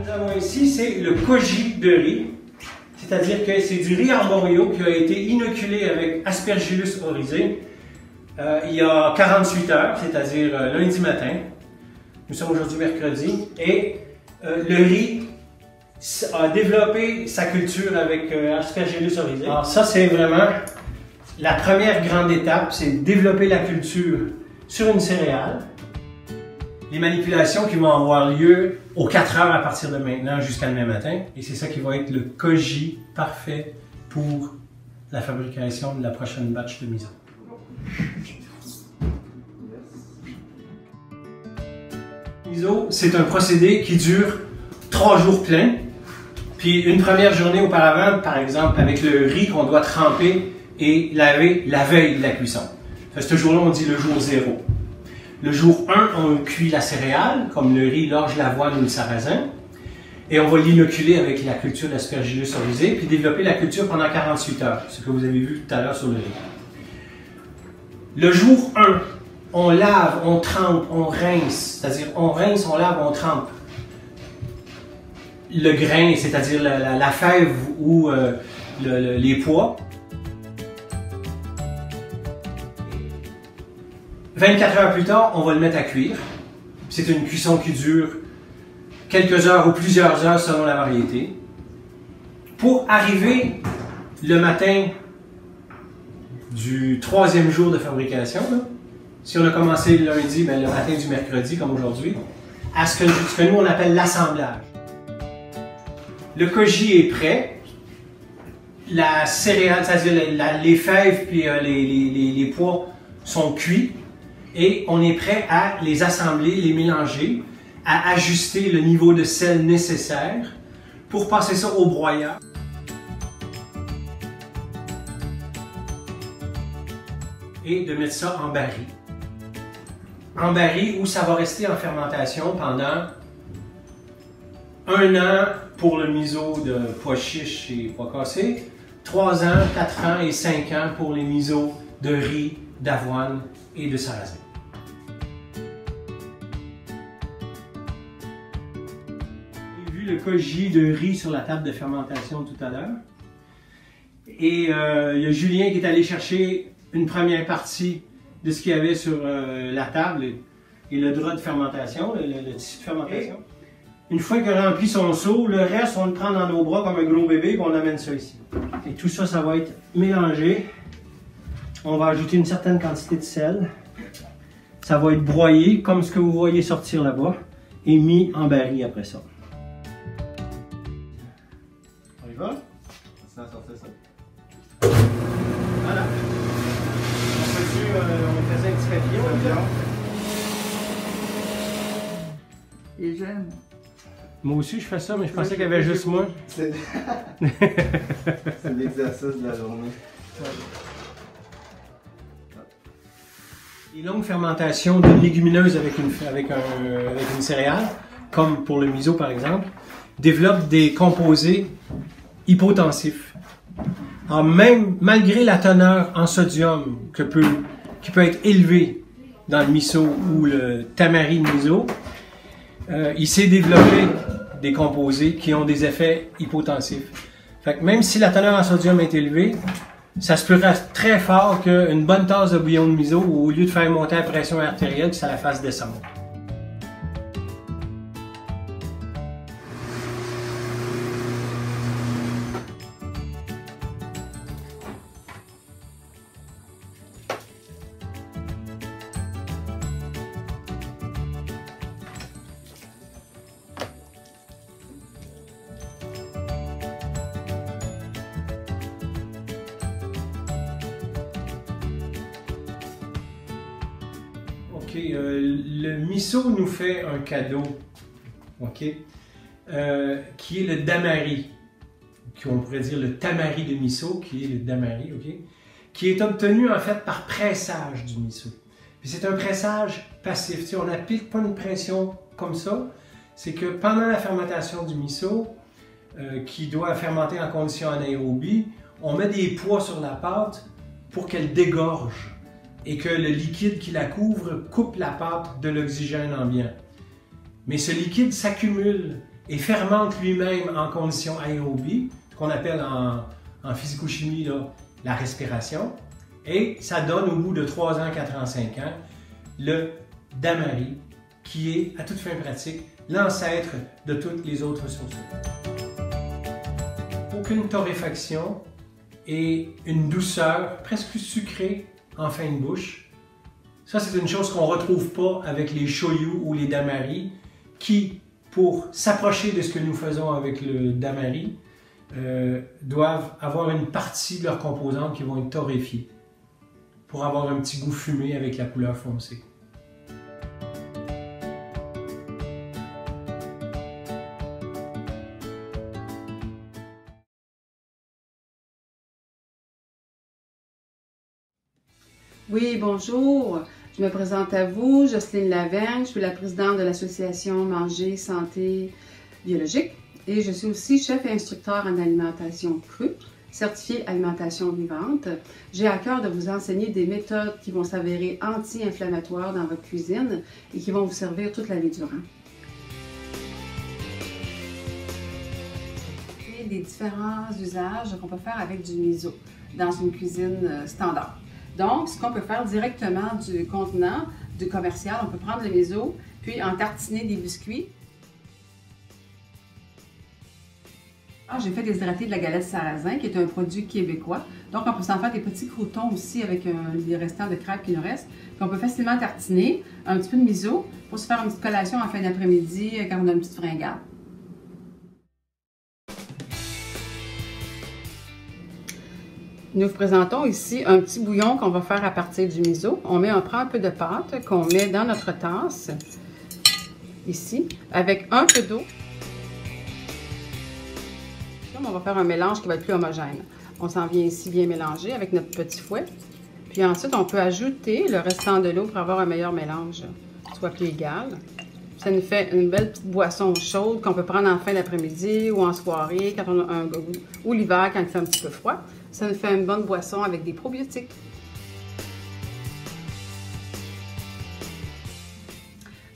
nous avons ici, c'est le koji de riz. C'est-à-dire que c'est du riz arborio qui a été inoculé avec Aspergillus oryzae il y a 48 heures, c'est-à-dire lundi matin. Nous sommes aujourd'hui mercredi. Et le riz a développé sa culture avec Aspergillus oryzae. Alors ça, c'est vraiment la première grande étape, c'est développer la culture sur une céréale. Les manipulations qui vont avoir lieu aux 4 heures à partir de maintenant jusqu'à demain matin. Et c'est ça qui va être le koji parfait pour la fabrication de la prochaine batch de miso. Miso, c'est un procédé qui dure 3 jours pleins. Puis une première journée auparavant, par exemple, avec le riz qu'on doit tremper et laver la veille de la cuisson. Ce jour-là, on dit le jour 0. Le jour 1, on cuit la céréale, comme le riz, l'orge, l'avoine ou le sarrasin. Et on va l'inoculer avec la culture d'Aspergillus oryzae, puis développer la culture pendant 48 heures, ce que vous avez vu tout à l'heure sur le riz. Le jour 1, on lave, on trempe, on rince, c'est-à-dire on rince, on lave, on trempe le grain, c'est-à-dire la fève ou les pois. 24 heures plus tard, on va le mettre à cuire. C'est une cuisson qui dure quelques heures ou plusieurs heures selon la variété. Pour arriver le matin du 3e jour de fabrication, là, si on a commencé le lundi, bien, le matin du mercredi, comme aujourd'hui, à ce que nous on appelle l'assemblage. Le koji est prêt. La céréale, c'est-à-dire les fèves puis les pois sont cuits. Et on est prêt à les assembler, les mélanger, à ajuster le niveau de sel nécessaire pour passer ça au broyeur. Et de mettre ça en baril. En baril où ça va rester en fermentation pendant 1 an pour le miso de pois chiches et pois cassés, 3 ans, 4 ans et 5 ans pour les misos de riz, d'avoine et de sarrasin. Le koji de riz sur la table de fermentation tout à l'heure. Et il y a Julien qui est allé chercher une première partie de ce qu'il y avait sur la table et le drap de fermentation, le tissu de fermentation. Et une fois qu'il a rempli son seau, le reste, on le prend dans nos bras comme un gros bébé et on amène ça ici. Et tout ça, ça va être mélangé. On va ajouter une certaine quantité de sel. Ça va être broyé comme ce que vous voyez sortir là-bas et mis en baril après ça. On y va? Ça sortait ça. Voilà. On faisait un petit papillon. Il est jeune. Moi aussi, je fais ça, mais je pensais qu'il y avait juste moi. C'est l'exercice de la journée. Les longues fermentations d'une légumineuse avec une céréale, comme pour le miso par exemple, développent des composés hypotensifs. Alors même malgré la teneur en sodium qui peut être élevée dans le miso ou le tamari miso, il s'est développé des composés qui ont des effets hypotensifs. Fait que même si la teneur en sodium est élevée, ça se peut très fort qu'une bonne tasse de bouillon de miso, au lieu de faire monter la pression artérielle, que ça la fasse descendre. Le miso nous fait un cadeau, qui est le damari, qu'on pourrait dire le tamari de miso, qui est le damari, qui est obtenu en fait par pressage du miso. C'est un pressage passif, on n'applique pas une pression comme ça, c'est que pendant la fermentation du miso, qui doit fermenter en conditions anaérobies, on met des poids sur la pâte pour qu'elle dégorge et que le liquide qui la couvre coupe la pâte de l'oxygène ambiant. Mais ce liquide s'accumule et fermente lui-même en conditions aérobie, ce qu'on appelle en physico-chimie là, la respiration. Et ça donne au bout de 3 ans, 4 ans, 5 ans, le Damari, qui est, à toute fin pratique, l'ancêtre de toutes les autres sources. Aucune torréfaction et une douceur presque sucrée en fin de bouche. Ça, c'est une chose qu'on ne retrouve pas avec les shoyu ou les Damari, qui, pour s'approcher de ce que nous faisons avec le Damari, doivent avoir une partie de leurs composantes qui vont être torréfiées pour avoir un petit goût fumé avec la couleur foncée. Oui, bonjour. Je me présente à vous, Jocelyne Lavergne. Je suis la présidente de l'association Manger Santé Biologique et je suis aussi chef et instructeur en alimentation crue, certifiée alimentation vivante. J'ai à cœur de vous enseigner des méthodes qui vont s'avérer anti-inflammatoires dans votre cuisine et qui vont vous servir toute la vie durant. Il y a des différents usages qu'on peut faire avec du miso dans une cuisine standard. Donc, ce qu'on peut faire directement du contenant, du commercial, on peut prendre le miso, puis en tartiner des biscuits. J'ai fait déshydrater de la galette sarrasin, qui est un produit québécois. Donc, on peut s'en faire des petits croûtons aussi avec les restants de crêpes qui nous restent. Puis on peut facilement tartiner un petit peu de miso pour se faire une petite collation en fin d'après-midi quand on a une petite fringale. Nous vous présentons ici un petit bouillon qu'on va faire à partir du miso. On prend un peu de pâte qu'on met dans notre tasse, ici, avec un peu d'eau. On va faire un mélange qui va être plus homogène. On s'en vient ici bien mélanger avec notre petit fouet. Puis ensuite, on peut ajouter le restant de l'eau pour avoir un meilleur mélange, soit plus égal. Ça nous fait une belle petite boisson chaude qu'on peut prendre en fin d'après-midi ou en soirée, quand on a ou l'hiver quand il fait un petit peu froid. Ça nous fait une bonne boisson avec des probiotiques.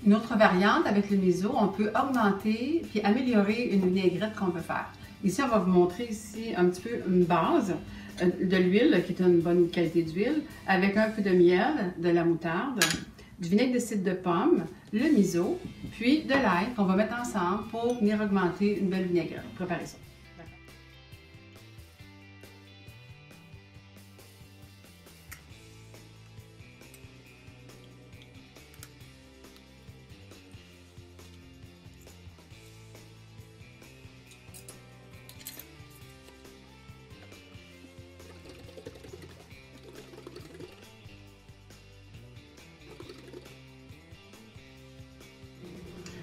Une autre variante avec le miso, on peut augmenter puis améliorer une vinaigrette qu'on veut faire. Ici, on va vous montrer ici un petit peu une base de l'huile, qui est une bonne qualité d'huile, avec un peu de miel, de la moutarde, du vinaigre de cidre de pomme, le miso, puis de l'ail qu'on va mettre ensemble pour venir augmenter une belle vinaigrette. Préparez ça.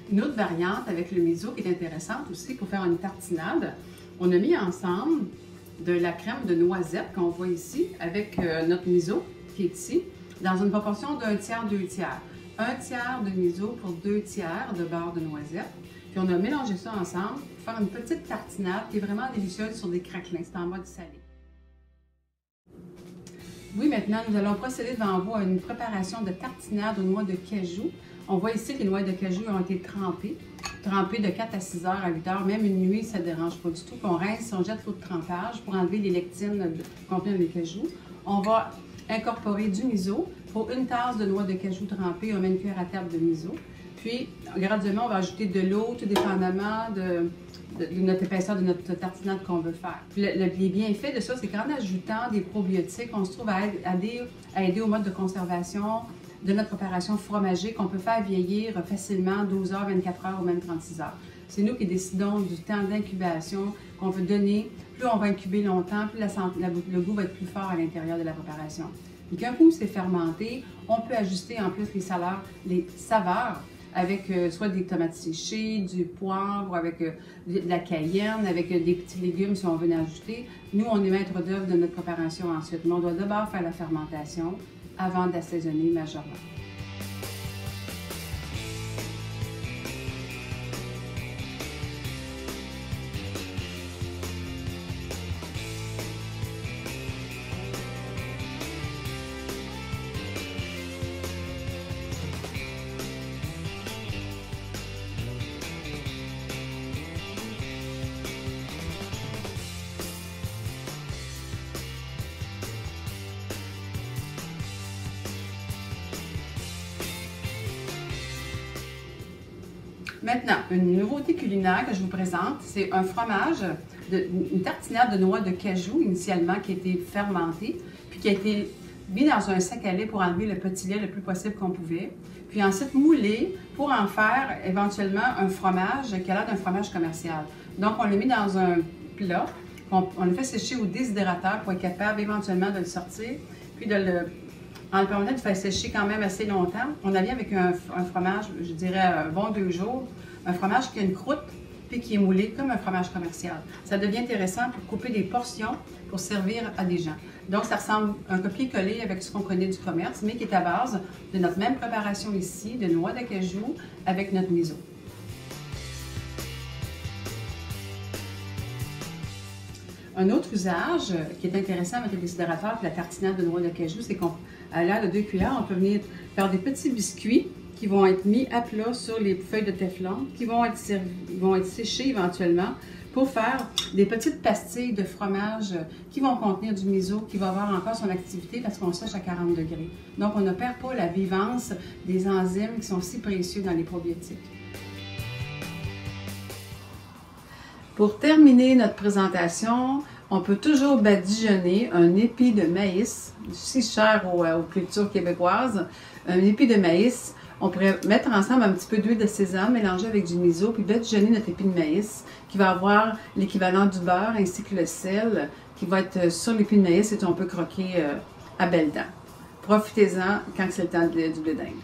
Une autre variante avec le miso qui est intéressante aussi pour faire une tartinade, on a mis ensemble de la crème de noisette qu'on voit ici avec notre miso qui est ici, dans une proportion d'1 tiers, 2 tiers. 1 tiers de miso pour 2 tiers de beurre de noisette. Puis on a mélangé ça ensemble pour faire une petite tartinade qui est vraiment délicieuse sur des craquelins. C'est en mode salé. Oui, maintenant, nous allons procéder devant vous à une préparation de tartinade aux noix de cajou. On voit ici que les noix de cajou ont été trempées de 4 à 6 heures à 8 heures. Même une nuit, ça ne dérange pas du tout. Puis on rince, on jette l'eau de trempage pour enlever les lectines contenant les cajous. On va incorporer du miso. Pour une tasse de noix de cajou trempées, on met une cuillère à table de miso. Puis, graduellement, on va ajouter de l'eau, tout dépendamment de notre épaisseur de notre tartinade qu'on veut faire. Puis les bienfaits de ça, c'est qu'en ajoutant des probiotiques, on se trouve à aider au mode de conservation de notre préparation fromagée qu'on peut faire vieillir facilement 12 heures, 24 heures ou même 36 heures. C'est nous qui décidons du temps d'incubation qu'on veut donner. Plus on va incuber longtemps, plus le goût va être plus fort à l'intérieur de la préparation. Et qu'un coup c'est fermenté, on peut ajuster en plus les saveurs avec soit des tomates séchées, du poivre, avec de la cayenne, avec des petits légumes si on veut en ajouter. Nous, on est maître d'œuvre de notre préparation ensuite, mais on doit d'abord faire la fermentation avant d'assaisonner majorement. Maintenant, une nouveauté culinaire que je vous présente, c'est un fromage, une tartinière de noix de cajou initialement qui a été fermentée, puis qui a été mis dans un sac à lait pour enlever le petit lait le plus possible qu'on pouvait, puis ensuite moulé pour en faire éventuellement un fromage qui a l'air d'un fromage commercial. Donc, on l'a mis dans un plat, on le fait sécher au déshydrateur pour être capable éventuellement de le sortir, puis en le permettant de faire sécher quand même assez longtemps. On a bien avec un fromage, je dirais, un bon 2 jours, un fromage qui a une croûte, puis qui est moulé comme un fromage commercial. Ça devient intéressant pour couper des portions pour servir à des gens. Donc, ça ressemble à un copier-coller avec ce qu'on connaît du commerce, mais qui est à base de notre même préparation ici, de noix de cajou avec notre miso. Un autre usage qui est intéressant avec le déshydrateur et la tartinière de noix de cajou, c'est qu'à l'aide de 2 cuillères, on peut venir faire des petits biscuits qui vont être mis à plat sur les feuilles de téflon, qui vont être séchés éventuellement pour faire des petites pastilles de fromage qui vont contenir du miso, qui va avoir encore son activité parce qu'on sèche à 40 degrés. Donc, on ne perd pas la vivance des enzymes qui sont si précieux dans les probiotiques. Pour terminer notre présentation, on peut toujours badigeonner un épi de maïs, si cher aux cultures québécoises, un épi de maïs. On pourrait mettre ensemble un petit peu d'huile de sésame, mélanger avec du miso, puis badigeonner notre épi de maïs, qui va avoir l'équivalent du beurre ainsi que le sel, qui va être sur l'épi de maïs et on peut croquer à belles dents. Profitez-en quand c'est le temps du blé d'Inde.